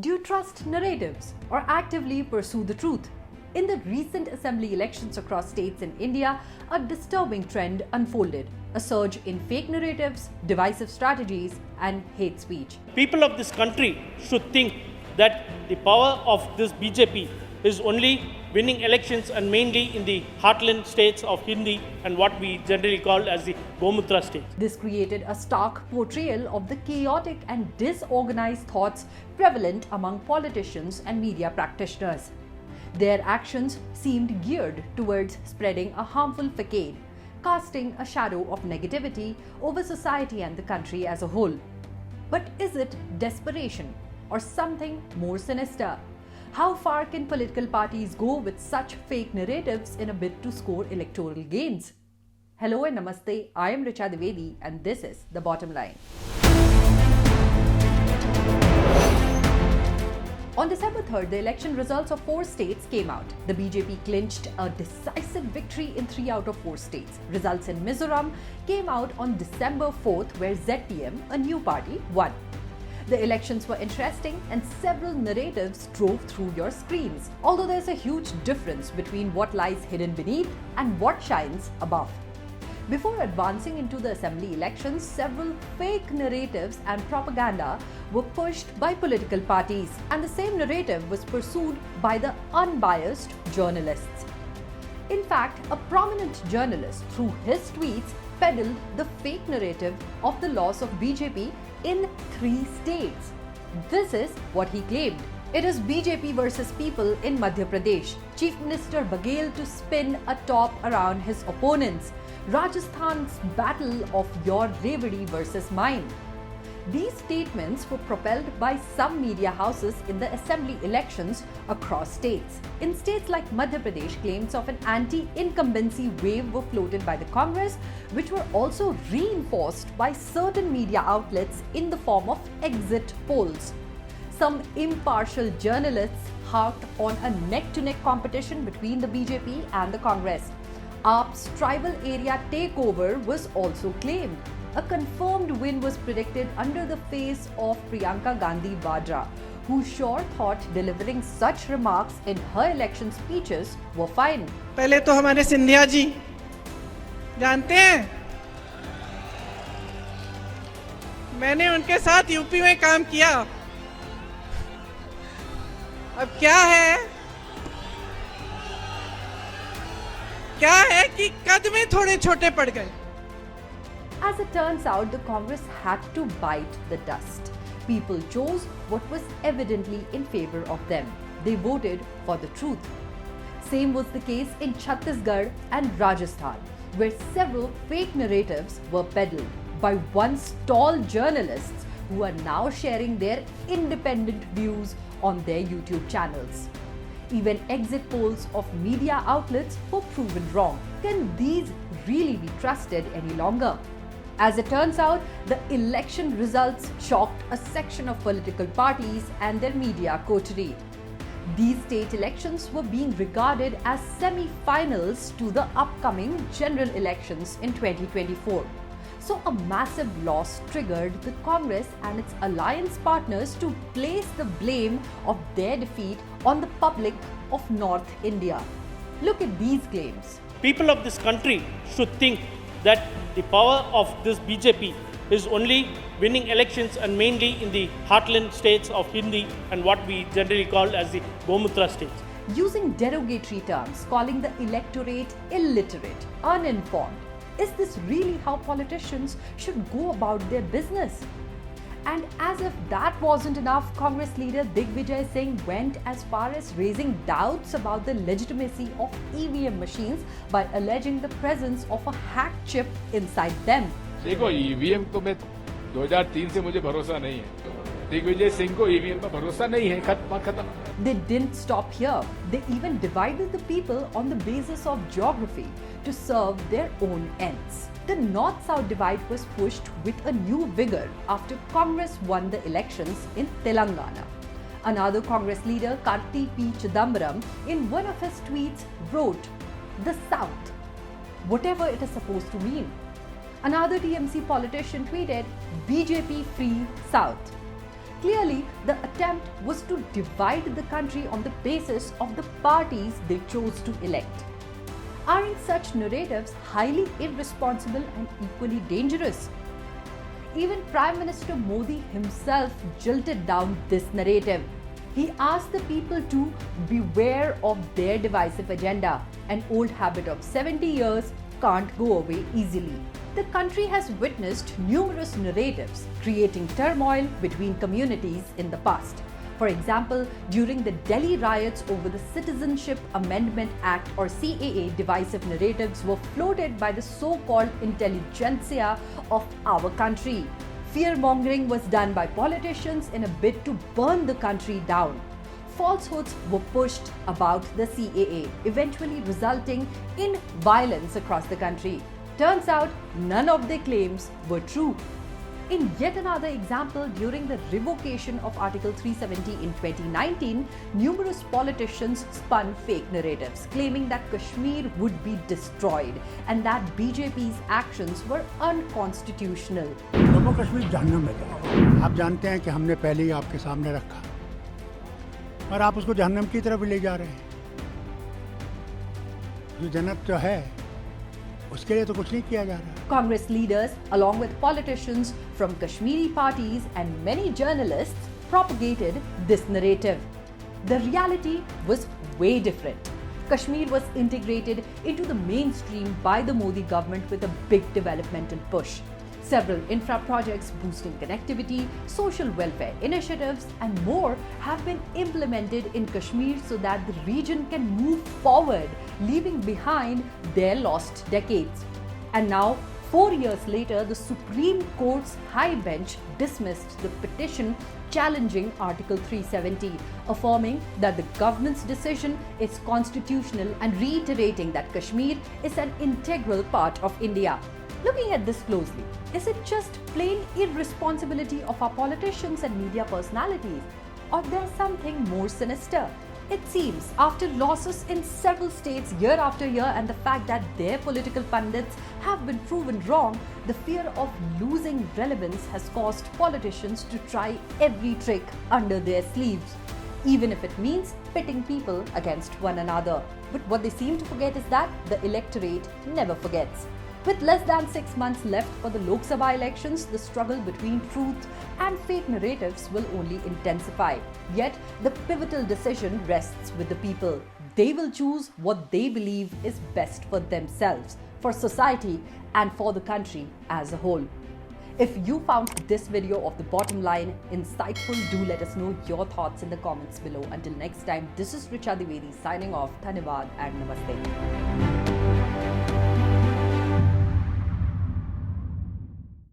Do you trust narratives or actively pursue the truth? In the recent assembly elections across states in India, a disturbing trend unfolded: a surge in fake narratives, divisive strategies, and hate speech. People of this country should think that the power of this BJP is only winning elections and mainly in the heartland states of Hindi and what we generally call as the Gomutra states. This created a stark portrayal of the chaotic and disorganized thoughts prevalent among politicians and media practitioners. Their actions seemed geared towards spreading a harmful facade, casting a shadow of negativity over society and the country as a whole. But is it desperation or something more sinister? How far can political parties go with such fake narratives in a bid to score electoral gains? Hello and namaste, I am Richa Dwivedi and this is The Bottom Line. On December 3rd, the election results of 4 states came out. The BJP clinched a decisive victory in 3 out of 4 states. Results in Mizoram came out on December 4th, where ZPM, a new party, won. The elections were interesting and several narratives drove through your screens, although there's a huge difference between what lies hidden beneath and what shines above. Before advancing into the assembly elections, several fake narratives and propaganda were pushed by political parties, and the same narrative was pursued by the unbiased journalists. In fact, a prominent journalist, through his tweets, peddled the fake narrative of the loss of BJP in 3 states. This is what he claimed. It is BJP versus people in Madhya Pradesh. Chief Minister Baghel to spin a top around his opponents. Rajasthan's battle of your Revadi versus mine. These statements were propelled by some media houses in the assembly elections across states. In states like Madhya Pradesh, claims of an anti-incumbency wave were floated by the Congress, which were also reinforced by certain media outlets in the form of exit polls. Some impartial journalists harped on a neck-to-neck competition between the BJP and the Congress. AAP's tribal area takeover was also claimed. A confirmed win was predicted under the face of Priyanka Gandhi Vadra, who sure thought delivering such remarks in her election speeches were fine. पहले तो हमारे सिंधिया जी जानते हैं, मैंने उनके साथ UP में काम किया. अब क्या है कि कद में थोड़े छोटे पड़ गए. As it turns out, the Congress had to bite the dust. People chose what was evidently in favor of them. They voted for the truth. Same was the case in Chhattisgarh and Rajasthan, where several fake narratives were peddled by once tall journalists who are now sharing their independent views on their YouTube channels. Even exit polls of media outlets were proven wrong. Can these really be trusted any longer? As it turns out, the election results shocked a section of political parties and their media coterie. These state elections were being regarded as semi-finals to the upcoming general elections in 2024. So a massive loss triggered the Congress and its alliance partners to place the blame of their defeat on the public of North India. Look at these claims. People of this country should think that the power of this BJP is only winning elections and mainly in the heartland states of Hindi and what we generally call as the Gomutra states. Using derogatory terms, calling the electorate illiterate, uninformed. Is this really how politicians should go about their business? And as if that wasn't enough, Congress leader Digvijay Singh went as far as raising doubts about the legitimacy of EVM machines by alleging the presence of a hacked chip inside them. देखो EVM तो मैं 2003 से मुझे भरोसा नहीं है. दिग्विजय सिंह को EVM पर भरोसा नहीं है. खत्म. They didn't stop here. They even divided the people on the basis of geography to serve their own ends. The North-South divide was pushed with a new vigor after Congress won the elections in Telangana. Another Congress leader, Karti P. Chidambaram, in one of his tweets wrote, "The South," whatever it is supposed to mean. Another TMC politician tweeted, "BJP Free South." Clearly, the attempt was to divide the country on the basis of the parties they chose to elect. Aren't such narratives highly irresponsible and equally dangerous? Even Prime Minister Modi himself jilted down this narrative. He asked the people to beware of their divisive agenda. An old habit of 70 years can't go away easily. The country has witnessed numerous narratives creating turmoil between communities in the past. For example, during the Delhi riots over the Citizenship Amendment Act or CAA, divisive narratives were floated by the so-called intelligentsia of our country. Fear-mongering was done by politicians in a bid to burn the country down. Falsehoods were pushed about the CAA, eventually resulting in violence across the country. Turns out, none of their claims were true. In yet another example, during the revocation of Article 370 in 2019, numerous politicians spun fake narratives, claiming that Kashmir would be destroyed and that BJP's actions were unconstitutional. Jammu Kashmir जहन्नम है। आप जानते हैं कि हमने पहले ही आपके सामने रखा और आप उसको जहन्नम की तरफ ले जा रहे हैं। जो जन्नत जो है उसके लिए तो कुछ नहीं किया जा रहा। Congress leaders, along with politicians from Kashmiri parties and many journalists, propagated this narrative. The reality was way different. Kashmir was integrated into the mainstream by the Modi government with a big developmental push. Several infra projects boosting connectivity, social welfare initiatives, and more have been implemented in Kashmir so that the region can move forward, leaving behind their lost decades. And now, 4 years later, the Supreme Court's High Bench dismissed the petition challenging Article 370, affirming that the government's decision is constitutional and reiterating that Kashmir is an integral part of India. Looking at this closely, is it just plain irresponsibility of our politicians and media personalities, or there's something more sinister? It seems, after losses in several states year after year and the fact that their political pundits have been proven wrong, the fear of losing relevance has caused politicians to try every trick under their sleeves, even if it means pitting people against one another. But what they seem to forget is that the electorate never forgets. With less than 6 months left for the Lok Sabha elections, the struggle between truth and fake narratives will only intensify. Yet, the pivotal decision rests with the people. They will choose what they believe is best for themselves, for society, and for the country as a whole. If you found this video of the bottom line insightful, do let us know your thoughts in the comments below. Until next time, this is Richa Dwivedi signing off. Dhanyavad and Namaste.